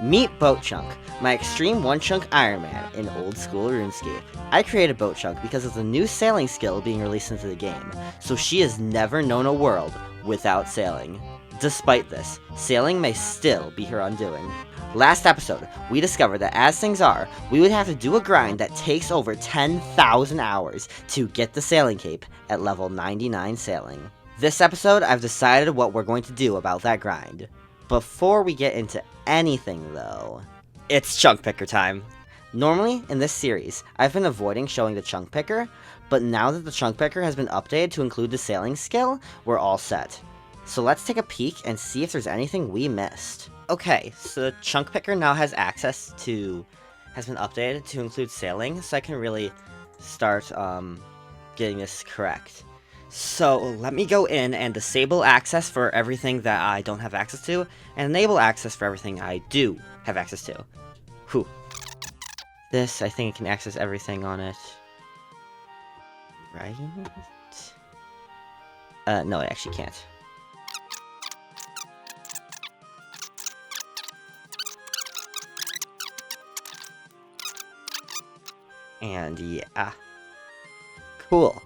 Meet Boat Chunk, my Xtreme One Chunk Ironman in Old School Runescape. I created Boat Chunk because of the new sailing skill being released into the game, so she has never known a world without sailing. Despite this, sailing may still be her undoing. Last episode, we discovered that as things are, we would have to do a grind that takes over 10,000 hours to get the sailing cape at level 99 sailing. This episode, I've decided what we're going to do about that grind. Before we get into anything though, it's chunk picker time. Normally, in this series, I've been avoiding showing the chunk picker, but now that the chunk picker has been updated to include the sailing skill, we're all set. So let's take a peek and see if there's anything we missed. Okay, so the chunk picker now has been updated to include sailing, so I can really start getting this correct. So let me go in and disable access for everything that I don't have access to, and enable access for everything I do have access to. Whew. This, I think I can access everything on it. Right? No, I actually can't. And yeah. Cool.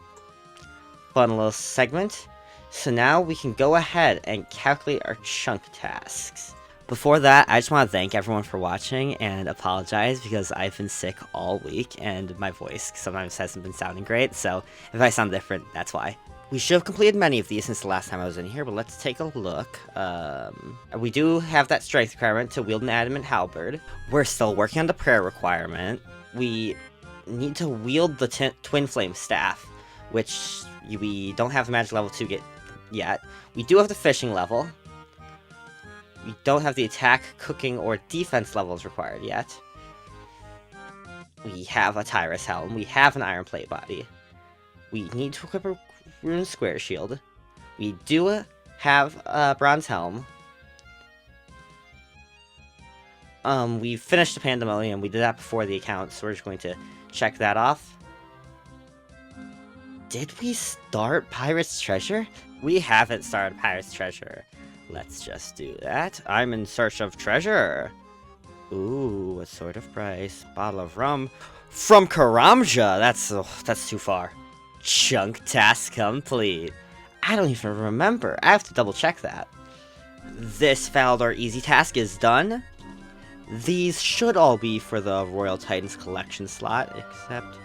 Fun little segment. So now we can go ahead and calculate our chunk tasks. Before that, I just want to thank everyone for watching and apologize because I've been sick all week and my voice sometimes hasn't been sounding great, so if I sound different, that's why. We should have completed many of these since the last time I was in here, but let's take a look. We do have that strength requirement to wield an adamant halberd. We're still working on the prayer requirement. We need to wield the twin flame staff, which we don't have the magic level to get yet. We do have the fishing level. We don't have the attack, cooking, or defense levels required yet. We have a Tyrus helm. We have an iron plate body. We need to equip a rune square shield. We do have a bronze helm. We finished the Pandemonium. We did that before the account, so we're just going to check that off. Did we start Pirate's Treasure? We haven't started Pirate's Treasure. Let's just do that. I'm in search of treasure. Ooh, what sort of price? Bottle of rum from Karamja. That's too far. Chunk task complete. I don't even remember. I have to double check that. This Falador easy task is done. These should all be for the Royal Titans collection slot, except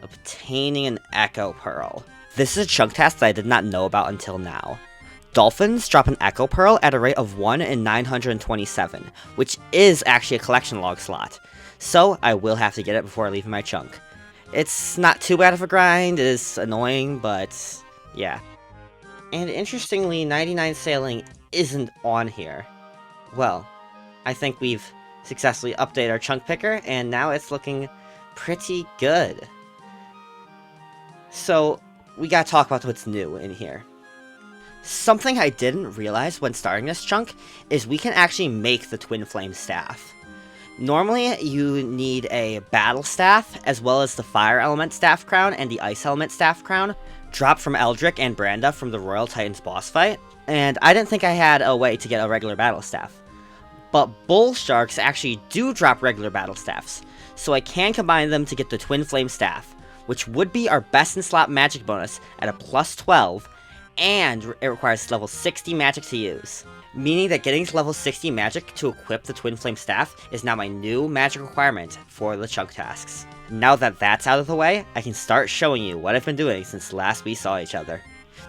obtaining an Echo Pearl. This is a chunk task that I did not know about until now. Dolphins drop an Echo Pearl at a rate of 1 in 927, which is actually a collection log slot, so I will have to get it before leaving my chunk. It's not too bad of a grind, it is annoying, but yeah. And interestingly, 99 sailing isn't on here. Well, I think we've successfully updated our chunk picker, and now it's looking pretty good. So, we gotta talk about what's new in here. Something I didn't realize when starting this chunk is we can actually make the Twin Flame Staff. Normally, you need a Battle Staff, as well as the Fire Element Staff Crown and the Ice Element Staff Crown, dropped from Eldrick and Branda from the Royal Titans boss fight, and I didn't think I had a way to get a regular Battle Staff. But Bull Sharks actually do drop regular Battle Staffs, so I can combine them to get the Twin Flame Staff, which would be our best in slot magic bonus at a plus 12, and it requires level 60 magic to use. Meaning that getting to level 60 magic to equip the Twin Flame Staff is now my new magic requirement for the chunk tasks. Now that that's out of the way, I can start showing you what I've been doing since last we saw each other.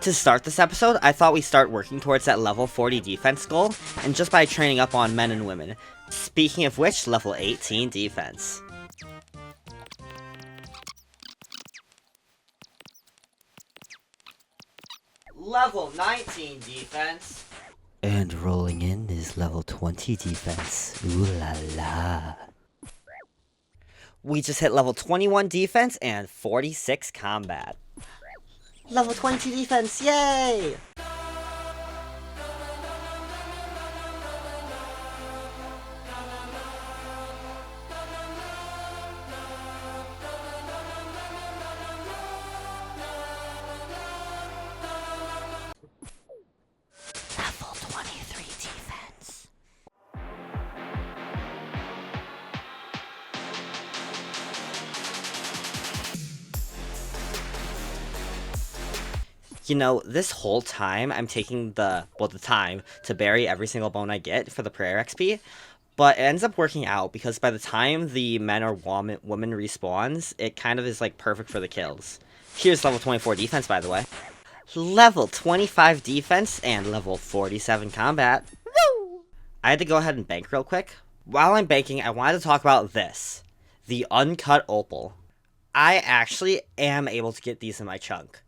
To start this episode, I thought we'd start working towards that level 40 defense goal, and just by training up on men and women. Speaking of which, level 18 defense. Level 19 defense. And rolling in is level 20 defense. Ooh la la. We just hit level 21 defense and 46 combat. Level 22 defense, yay! Level 23 defense. You know, this whole time I'm taking the time to bury every single bone I get for the prayer XP, but it ends up working out because by the time the men or woman respawns, it kind of is like perfect for the kills. Here's level 24 defense, by the way. Level 25 defense and level 47 combat. Woo! I had to go ahead and bank real quick. While I'm banking, I wanted to talk about this. The uncut opal. I actually am able to get these in my chunk.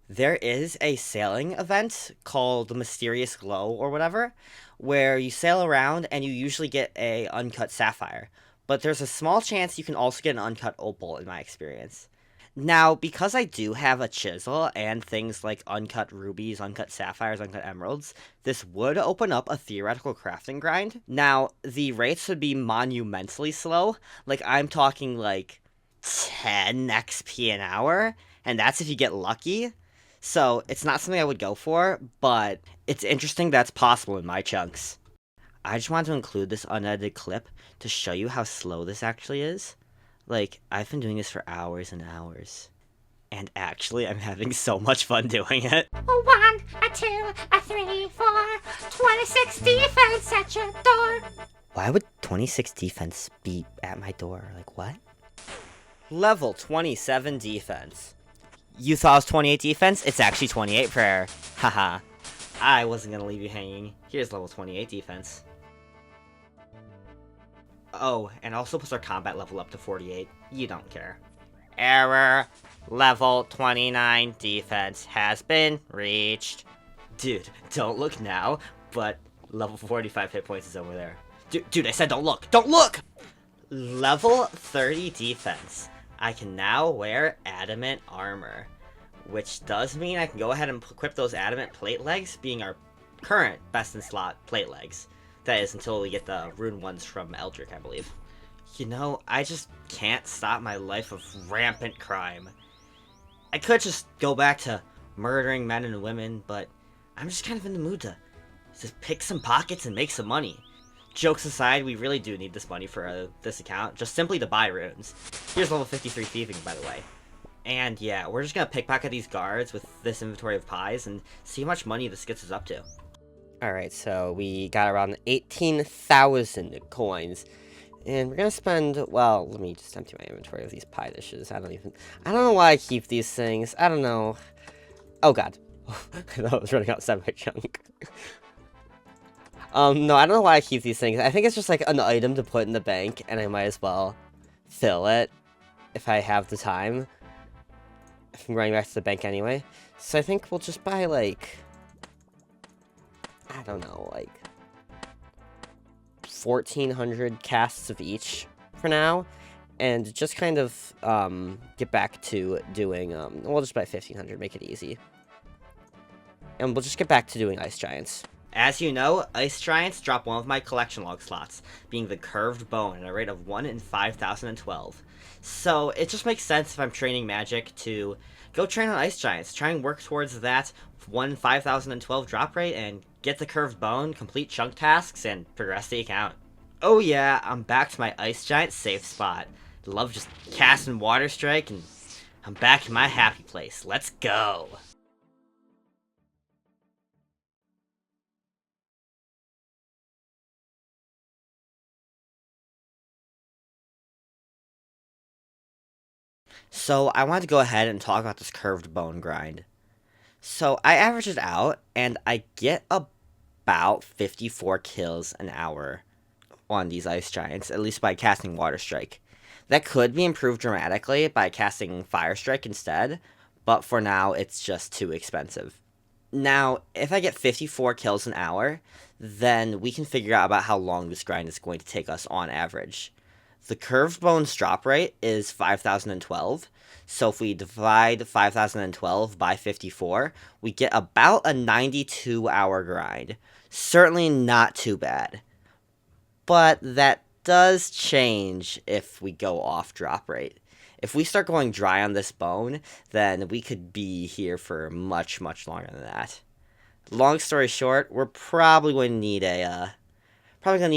There is a sailing event called the Mysterious Glow or whatever, where you sail around and you usually get a uncut sapphire. But there's a small chance you can also get an uncut opal in my experience. Now, because I do have a chisel and things like uncut rubies, uncut sapphires, uncut emeralds, this would open up a theoretical crafting grind. Now, the rates would be monumentally slow. Like, I'm talking like 10 XP an hour, and that's if you get lucky. So, it's not something I would go for, but it's interesting that's possible in my chunks. I just wanted to include this unedited clip to show you how slow this actually is. Like, I've been doing this for hours and hours. And actually, I'm having so much fun doing it. A 1, a 2, a 3, 4, 26 defense at your door. Why would 26 defense be at my door? Like, what? Level 27 defense. You thought it was 28 defense? It's actually 28 prayer. Haha. I wasn't gonna leave you hanging. Here's level 28 defense. Oh, and also puts our combat level up to 48. You don't care. Error. Level 29 defense has been reached. Dude, don't look now, but level 45 hit points is over there. Dude, I said don't look! Don't look! Level 30 defense. I can now wear adamant armor, which does mean I can go ahead and equip those adamant plate legs, being our current best in slot plate legs. That is, until we get the rune ones from Eldrick, I believe. You know, I just can't stop my life of rampant crime. I could just go back to murdering men and women, but I'm just kind of in the mood to just pick some pockets and make some money. Jokes aside, we really do need this money for this account, just simply to buy runes. Here's level 53 Thieving, by the way. And yeah, we're just gonna pickpocket these guards with this inventory of pies and see how much money this gets us up to. Alright, so we got around 18,000 coins. And we're gonna spend, well, let me just empty my inventory of these pie dishes. I don't know why I keep these things. I don't know. Oh god. I thought I was running outside my chunk. No, I don't know why I keep these things. I think it's just like an item to put in the bank, and I might as well fill it if I have the time. If I'm running back to the bank anyway. So I think we'll just buy, like, I don't know, like 1,400 casts of each for now, and just kind of get back to doing, we'll just buy 1,500, make it easy. And we'll just get back to doing Ice Giants. As you know, Ice Giants drop one of my collection log slots, being the Curved Bone at a rate of 1 in 5,012. So it just makes sense if I'm training magic to go train on Ice Giants, try and work towards that 1 in 5,012 drop rate, and get the Curved Bone, complete chunk tasks, and progress the account. Oh yeah, I'm back to my Ice Giant safe spot. Love just casting Water Strike, and I'm back in my happy place. Let's go! So I wanted to go ahead and talk about this Curved Bone grind. So I average it out, and I get about 54 kills an hour on these Ice Giants, at least by casting Water Strike. That could be improved dramatically by casting Fire Strike instead, but for now, it's just too expensive. Now, if I get 54 kills an hour, then we can figure out about how long this grind is going to take us on average. The Curved Bone's drop rate is 5,012, so if we divide 5,012 by 54, we get about a 92-hour grind. Certainly not too bad. But that does change if we go off drop rate. If we start going dry on this bone, then we could be here for much, much longer than that. Long story short, we're probably going to need a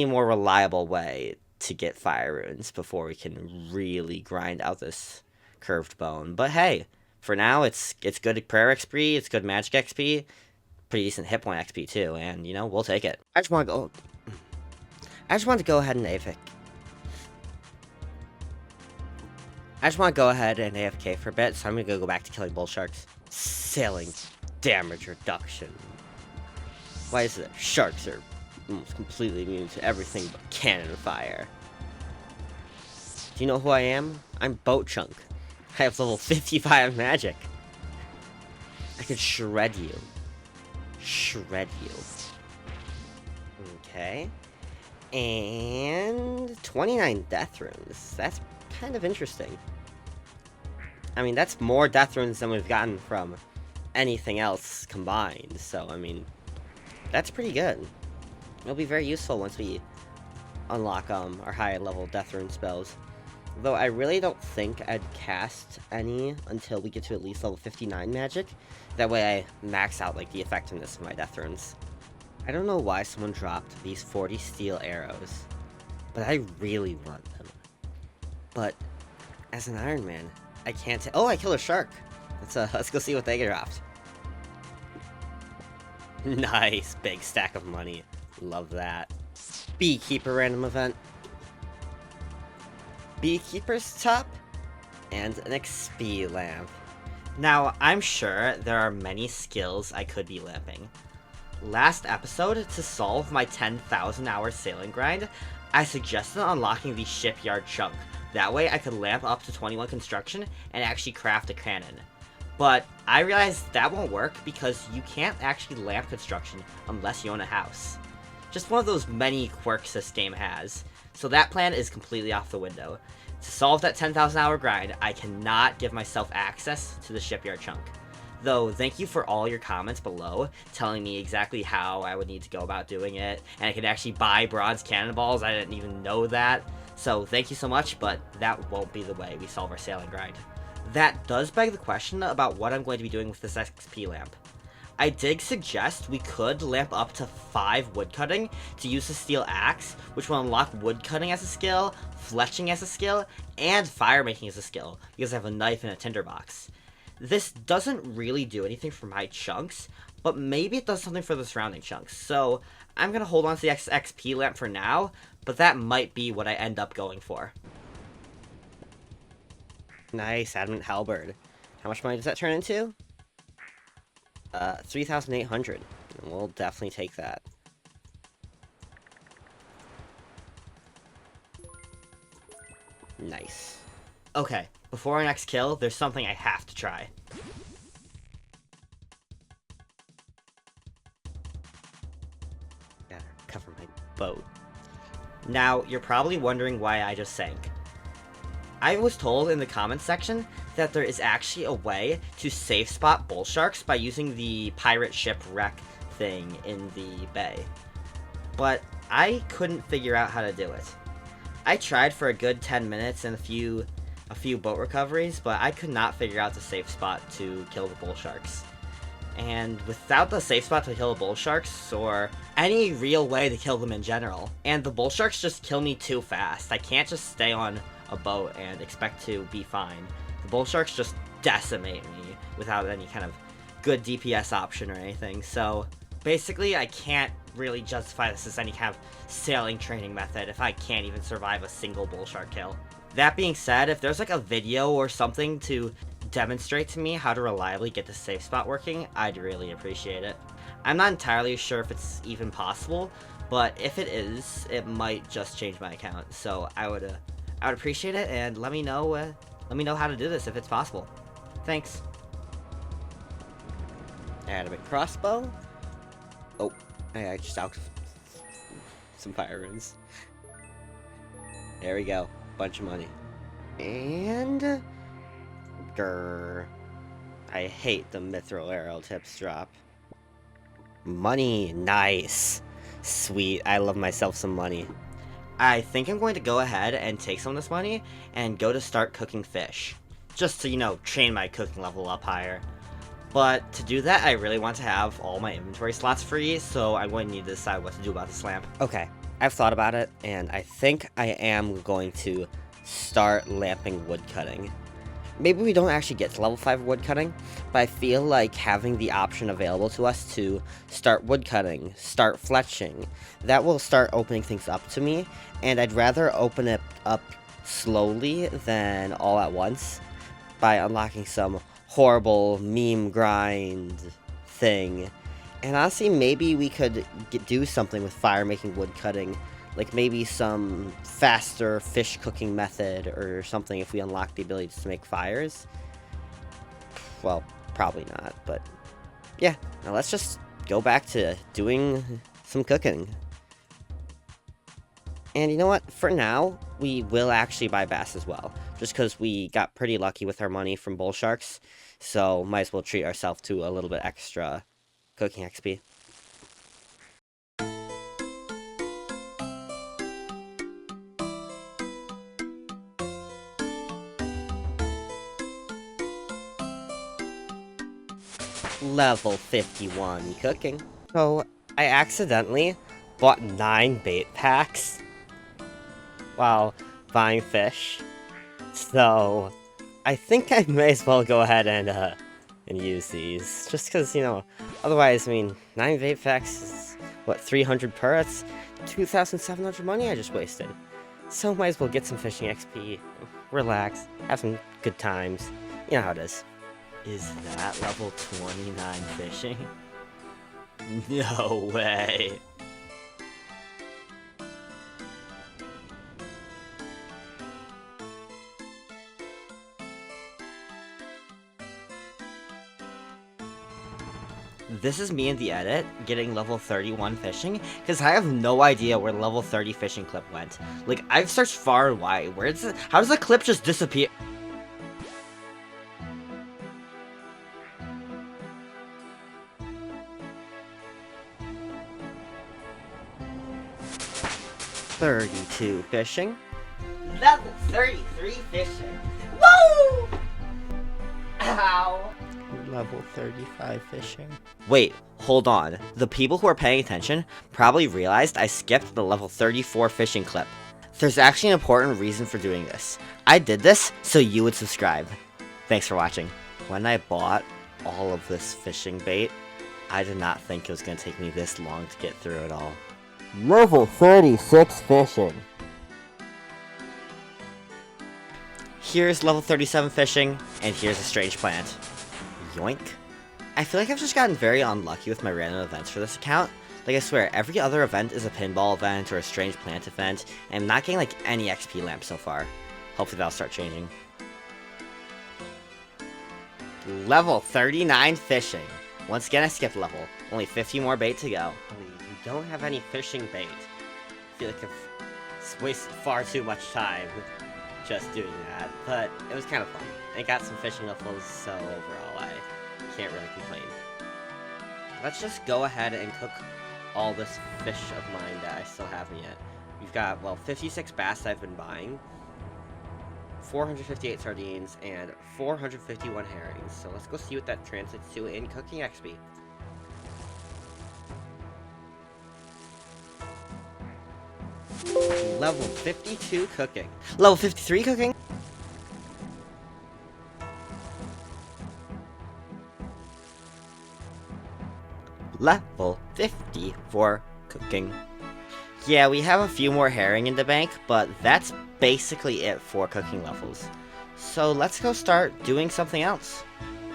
more reliable way to get fire runes before we can really grind out this Curved Bone. But hey, For now, it's good prayer XP, it's good magic XP, pretty decent hit point XP too, and you know, we'll take it. I just want to go ahead and AFK for a bit, so I'm gonna go back to killing bull sharks. Sailing damage reduction. Why is it that sharks are almost completely immune to everything but cannon fire? Do you know who I am? I'm Boat Chunk. I have level 55 magic. I could shred you. Shred you. Okay. And 29 death runes. That's kind of interesting. I mean, that's more death runes than we've gotten from anything else combined. So, I mean, that's pretty good. It'll be very useful once we unlock our higher level death rune spells. Though I really don't think I'd cast any until we get to at least level 59 magic. That way I max out like the effectiveness of my death runes. I don't know why someone dropped these 40 steel arrows, but I really want them. But as an Iron Man, I can't. Oh, I killed a shark. Let's go see what they dropped. Nice, big stack of money. Love that. Beekeeper random event. Beekeeper's top, and an XP lamp. Now, I'm sure there are many skills I could be lamping. Last episode, to solve my 10,000 hour sailing grind, I suggested unlocking the shipyard chunk. That way I could lamp up to 21 construction and actually craft a cannon. But I realized that won't work because you can't actually lamp construction unless you own a house. Just one of those many quirks this game has. So that plan is completely off the window. To solve that 10,000 hour grind, I cannot give myself access to the shipyard chunk. Though, thank you for all your comments below, telling me exactly how I would need to go about doing it, and I could actually buy bronze cannonballs. I didn't even know that. So thank you so much, but that won't be the way we solve our sailing grind. That does beg the question about what I'm going to be doing with this XP lamp. I did suggest we could lamp up to 5 woodcutting to use the steel axe, which will unlock woodcutting as a skill, fletching as a skill, and fire making as a skill, because I have a knife and a tinderbox. This doesn't really do anything for my chunks, but maybe it does something for the surrounding chunks, so I'm going to hold on to the XP lamp for now, but that might be what I end up going for. Nice, Adamant Halberd. How much money does that turn into? 3,800. We'll definitely take that. Nice. Okay, before our next kill, there's something I have to try. Gotta cover my boat. Now, you're probably wondering why I just sank. I was told in the comments section that there is actually a way to safe spot bull sharks by using the pirate shipwreck thing in the bay. But I couldn't figure out how to do it. I tried for a good 10 minutes and a few boat recoveries, but I could not figure out the safe spot to kill the bull sharks. And without the safe spot to kill the bull sharks, or any real way to kill them in general, and the bull sharks just kill me too fast. I can't just stay on a boat and expect to be fine. The bull sharks just decimate me without any kind of good DPS option or anything. So basically I can't really justify this as any kind of sailing training method if I can't even survive a single bull shark kill. That being said, if there's like a video or something to demonstrate to me how to reliably get the safe spot working, I'd really appreciate it. I'm not entirely sure if it's even possible, but if it is, it might just change my account. So I would appreciate it, and let me know how to do this if it's possible. Thanks. Adamant crossbow. Oh, I just out some fire runes. There we go. Bunch of money. And grr. I hate the mithril arrow tips drop. Money, nice. Sweet, I love myself some money. I think I'm going to go ahead and take some of this money and go to start cooking fish. Just to, you know, train my cooking level up higher. But to do that, I really want to have all my inventory slots free, so I'm going to need to decide what to do about this lamp. Okay, I've thought about it, and I think I am going to start lamping wood cutting. maybe we don't actually get to level 5 woodcutting, but I feel like having the option available to us to start woodcutting, start fletching, that will start opening things up to me, and I'd rather open it up slowly than all at once by unlocking some horrible meme grind thing. And honestly, maybe we could do something with fire making woodcutting, like maybe some faster fish cooking method or something if we unlock the ability to make fires. Well, probably not, but yeah. Now let's just go back to doing some cooking. And you know what? For now, we will actually buy bass as well, just because we got pretty lucky with our money from bull sharks, so might as well treat ourselves to a little bit extra cooking XP. Level 51 cooking. So, I accidentally bought 9 bait packs while buying fish. So, I think I may as well go ahead and use these. Just because, you know, otherwise, I mean, 9 bait packs is, what, 300 per? That's 2,700 money I just wasted. So, might as well get some fishing XP, relax, have some good times. You know how it is. Is that level 29 fishing? No way. This is me in the edit, getting level 31 fishing, because I have no idea where the level 30 fishing clip went. Like, I've searched far and wide. How does the clip just disappear? $32 fishing. Level 33 fishing. Woo! Ow! Level 35 fishing. Wait, hold on. The people who are paying attention probably realized I skipped the level 34 fishing clip. There's actually an important reason for doing this. I did this so you would subscribe. Thanks for watching. When I bought all of this fishing bait, I did not think it was going to take me this long to get through it all. Level 36 fishing. Here's level 37 fishing, and here's a strange plant. Yoink. I feel like I've just gotten very unlucky with my random events for this account. Like, I swear, every other event is a pinball event or a strange plant event, and I'm not getting, like, any XP lamps so far. Hopefully that'll start changing. Level 39 fishing. Once again, I skipped level. Only 50 more bait to go. We don't have any fishing bait. I feel like I've wasted far too much time just doing that, but it was kind of fun. I got some fishing levels, so overall I can't really complain. Let's just go ahead and cook all this fish of mine that I still haven't yet. We've got, well, 56 bass I've been buying, 458 sardines, and 451 herrings. So let's go see what that translates to in cooking XP. Level 52 cooking. Level 53 cooking? Level 54 cooking. Yeah, we have a few more herring in the bank, but that's basically it for cooking levels. So let's go start doing something else.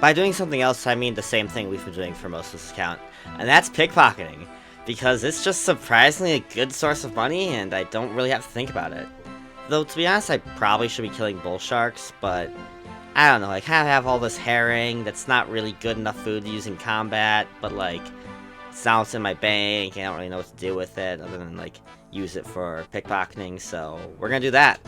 By doing something else, I mean the same thing we've been doing for most of this account, and that's pickpocketing. Because it's just surprisingly a good source of money, and I don't really have to think about it. Though, to be honest, I probably should be killing bull sharks, but I don't know, I kind of have all this herring that's not really good enough food to use in combat, but, like, it's now it's in my bank, I don't really know what to do with it, other than, like, use it for pickpocketing, so we're gonna do that.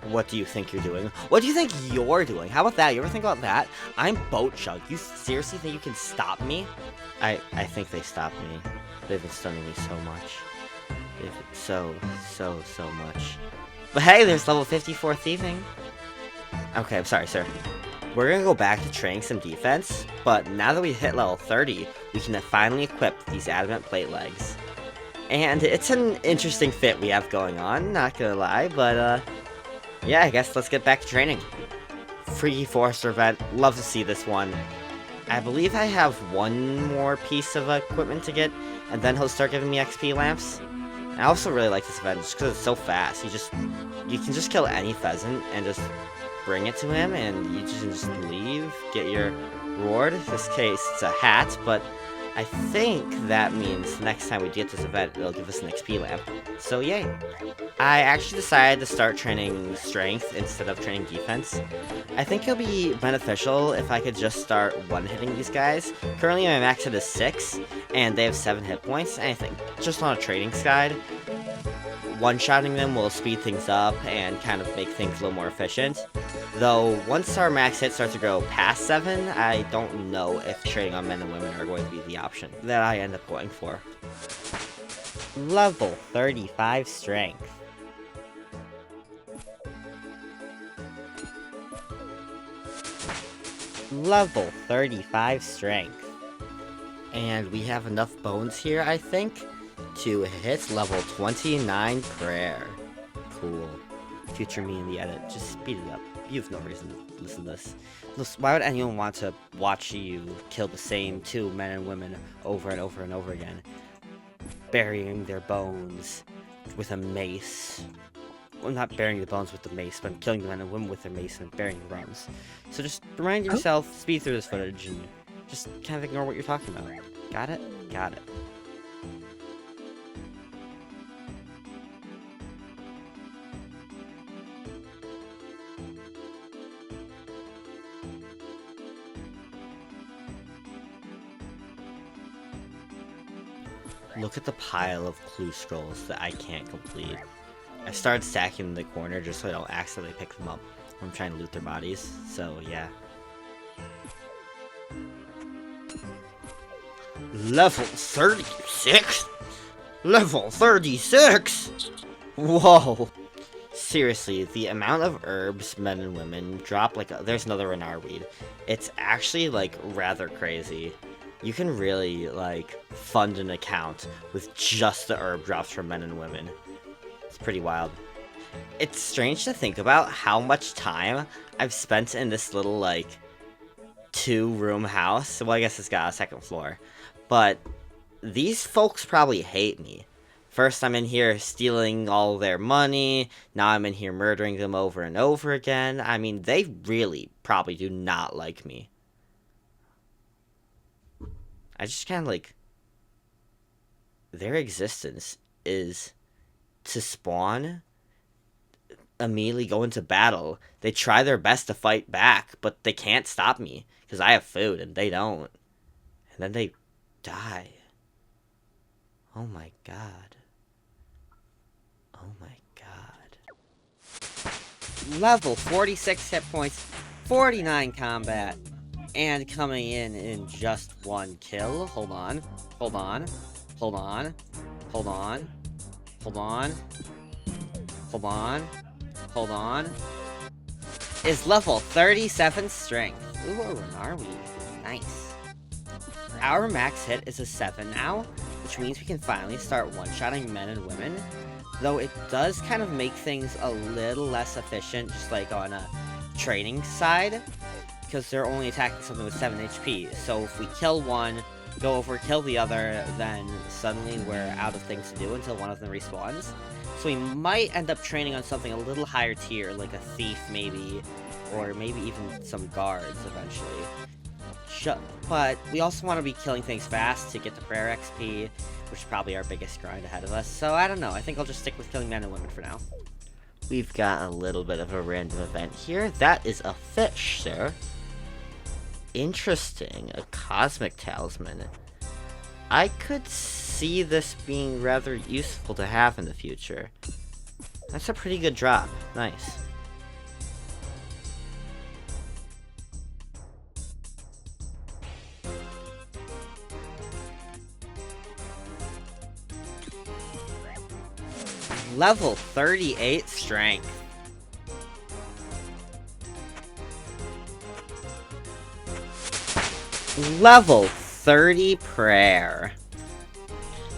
What do you think you're doing? What do you think you're doing? How about that? You ever think about that? I'm Boat Chug. You seriously think you can stop me? I think they stopped me. They've been stunning me so much. So much. But hey, there's level 54 thieving. Okay, I'm sorry, sir. We're gonna go back to training some defense, but now that we hit level 30, we can finally equip these adamant plate legs. And it's an interesting fit we have going on, not gonna lie, but yeah, I guess let's get back to training. Freaky Forester event, love to see this one. I believe I have one more piece of equipment to get, and then he'll start giving me XP lamps. I also really like this event just because it's so fast. You can just kill any pheasant and just bring it to him, and you can just leave, get your reward. In this case, it's a hat, but I think that means next time we get this event, it'll give us an XP lamp. So yay. I actually decided to start training strength instead of training defense. I think it'll be beneficial if I could just start one-hitting these guys. Currently my max hit is 6, and they have 7 hit points, and I think just on a training side, one-shotting them will speed things up and kind of make things a little more efficient. Though, once our max hit starts to go past 7, I don't know if trading on men and women are going to be the option that I end up going for. Level 35 Strength. Level 35 Strength. And we have enough bones here, I think, to hit level 29 Prayer. Cool. Future me in the edit, just speed it up. You have no reason to listen to this. Why would anyone want to watch you kill the same 2 men and women over and over and over again? Burying their bones with a mace. Well, not burying the bones with the mace, but killing the men and women with their mace and burying the bones. So just remind yourself, speed through this footage, and just kind of ignore what you're talking about. Got it? Got it. Look at the pile of clue scrolls that I can't complete. I started stacking in the corner just so I don't accidentally pick them up when I'm trying to loot their bodies, so yeah. Level 36? Level 36? Whoa! Seriously, the amount of herbs men and women drop, like, there's another Renar weed. It's actually, like, rather crazy. You can really, like, fund an account with just the herb drops from men and women. It's pretty wild. It's strange to think about how much time I've spent in this little, like, 2-room house. Well, I guess it's got a 2nd floor. But these folks probably hate me. First, I'm in here stealing all their money. Now I'm in here murdering them over and over again. I mean, they really probably do not like me. I just kind of, like, their existence is to spawn, immediately go into battle. They try their best to fight back, but they can't stop me, because I have food, and they don't. And then they die. Oh my god. Oh my god. Level 46 hit points, 49 combat. And coming in just 1 kill. Hold on. Hold on. Hold on. Hold on. Hold on. Hold on. Hold on. Is level 37 strength. Ooh, where are we? Nice. Our max hit is a 7 now, which means we can finally start one-shotting men and women. Though it does kind of make things a little less efficient, just like on a training side. Because they're only attacking something with 7 HP. So if we kill one, go over, kill the other, then suddenly we're out of things to do until one of them respawns. So we might end up training on something a little higher tier, like a thief maybe, or maybe even some guards eventually. But we also want to be killing things fast to get the prayer XP, which is probably our biggest grind ahead of us. So I don't know, I think I'll just stick with killing men and women for now. We've got a little bit of a random event here. That is a fish, sir. Interesting, a cosmic talisman. I could see this being rather useful to have in the future. That's a pretty good drop. Nice. Level 38 strength. Level 30 prayer.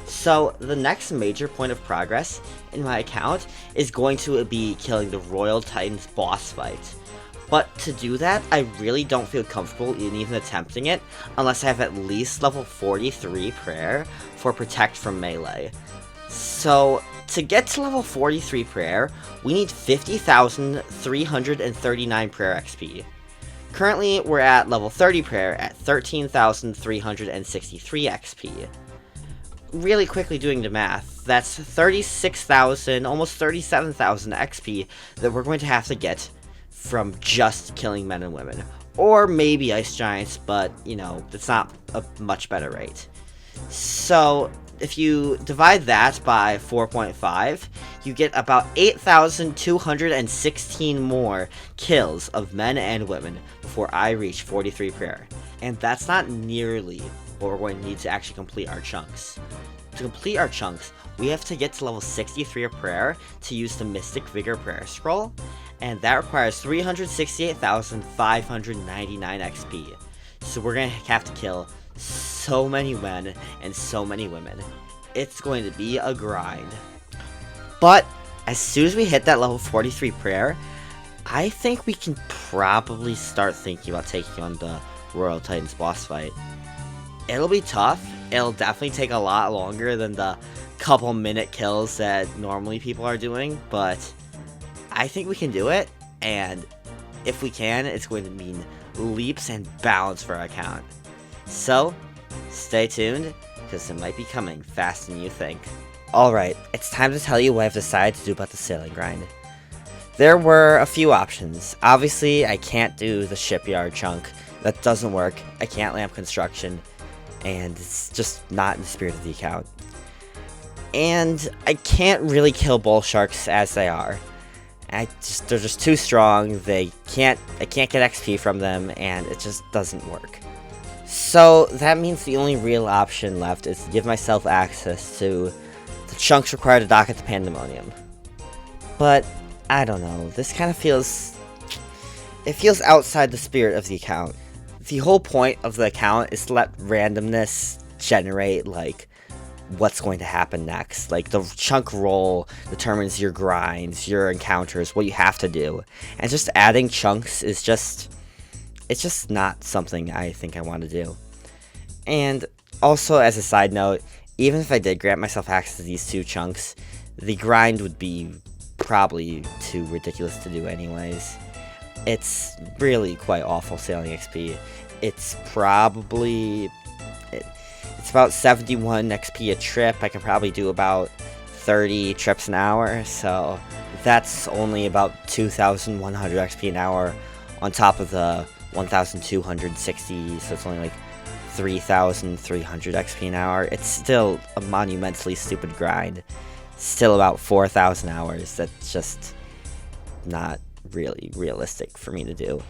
So the next major point of progress in my account is going to be killing the Royal Titans boss fight. But to do that, I really don't feel comfortable in even attempting it unless I have at least level 43 prayer for protect from melee. So to get to level 43 prayer, we need 50,339 prayer XP. Currently, we're at level 30 prayer at 13,363 XP. Really quickly doing the math, that's 36,000, almost 37,000 XP that we're going to have to get from just killing men and women. Or maybe ice giants, but, you know, it's not a much better rate. So, if you divide that by 4.5, you get about 8,216 more kills of men and women before I reach 43 prayer. And that's not nearly what we're going to need to actually complete our chunks. To complete our chunks, we have to get to level 63 of prayer to use the Mystic Vigor prayer scroll, and that requires 368,599 XP. So we're going to have to kill so many men and so many women. It's going to be a grind. But as soon as we hit that level 43 prayer, I think we can probably start thinking about taking on the Royal Titans boss fight. It'll be tough. It'll definitely take a lot longer than the couple minute kills that normally people are doing, but I think we can do it, and if we can, it's going to mean leaps and bounds for our account. So, stay tuned, because it might be coming faster than you think. Alright, it's time to tell you what I've decided to do about the sailing grind. There were a few options. Obviously, I can't do the shipyard chunk. That doesn't work. I can't lamp construction, and it's just not in the spirit of the account. And I can't really kill bull sharks as they are. They're just too strong. I can't get XP from them, and it just doesn't work. So that means the only real option left is to give myself access to the chunks required to dock at the Pandemonium. But I don't know. This kind of feels outside the spirit of the account. The whole point of the account is to let randomness generate, like, what's going to happen next. Like, the chunk roll determines your grinds, your encounters, what you have to do. And just adding chunks is it's just not something I think I want to do. And also, as a side note, even if I did grant myself access to these two chunks, the grind would be probably too ridiculous to do anyways. It's really quite awful sailing XP. It's about 71 XP a trip. I can probably do about 30 trips an hour, so that's only about 2,100 XP an hour on top of the 1,260, so it's only like 3,300 XP an hour. It's still a monumentally stupid grind. Still about 4,000 hours. That's just not really realistic for me to do.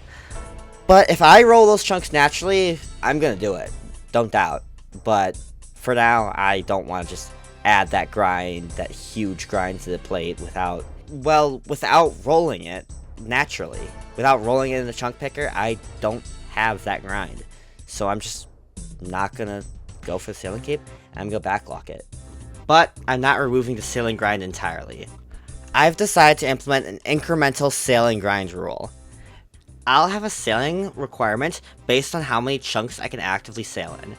But if I roll those chunks naturally, I'm gonna do it. Don't doubt. But for now, I don't want to just add that grind, that huge grind to the plate without rolling it naturally. Without rolling it in the chunk picker, I don't have that grind. So I'm just not gonna go for the sailing cape. I'm gonna backlock it. But I'm not removing the sailing grind entirely. I've decided to implement an incremental sailing grind rule. I'll have a sailing requirement based on how many chunks I can actively sail in.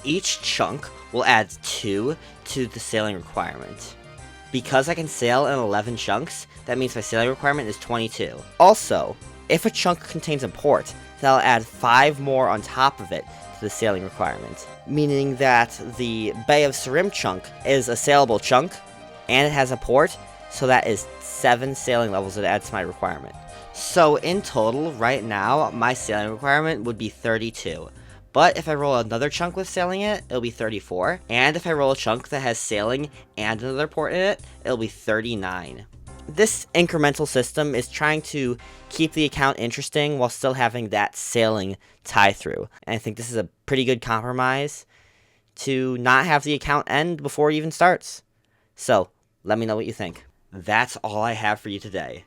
Each chunk will add 2 to the sailing requirement. Because I can sail in 11 chunks, that means my sailing requirement is 22. Also, if a chunk contains a port, that'll add 5 more on top of it to the sailing requirement. Meaning that the Bay of Sarim chunk is a sailable chunk, and it has a port, so that is 7 sailing levels that adds to my requirement. So in total, right now, my sailing requirement would be 32. But if I roll another chunk with sailing in it, it'll be 34. And if I roll a chunk that has sailing and another port in it, it'll be 39. This incremental system is trying to keep the account interesting while still having that sailing tie through. And I think this is a pretty good compromise to not have the account end before it even starts. So, let me know what you think. That's all I have for you today.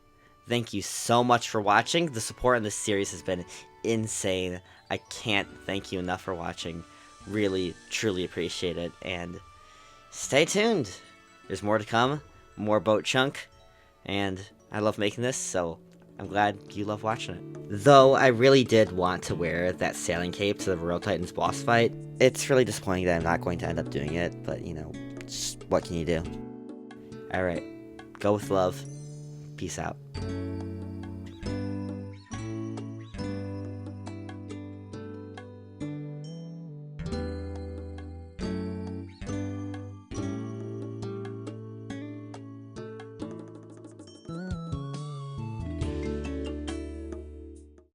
Thank you so much for watching. The support in this series has been insane. I can't thank you enough for watching. really, truly appreciate it, and stay tuned. There's more to come, more boat chunk, and I love making this, so I'm glad you love watching it. Though I really did want to wear that sailing cape to the Royal Titans boss fight, it's really disappointing that I'm not going to end up doing it, but you know, just what can you do? Alright, go with love. Peace out.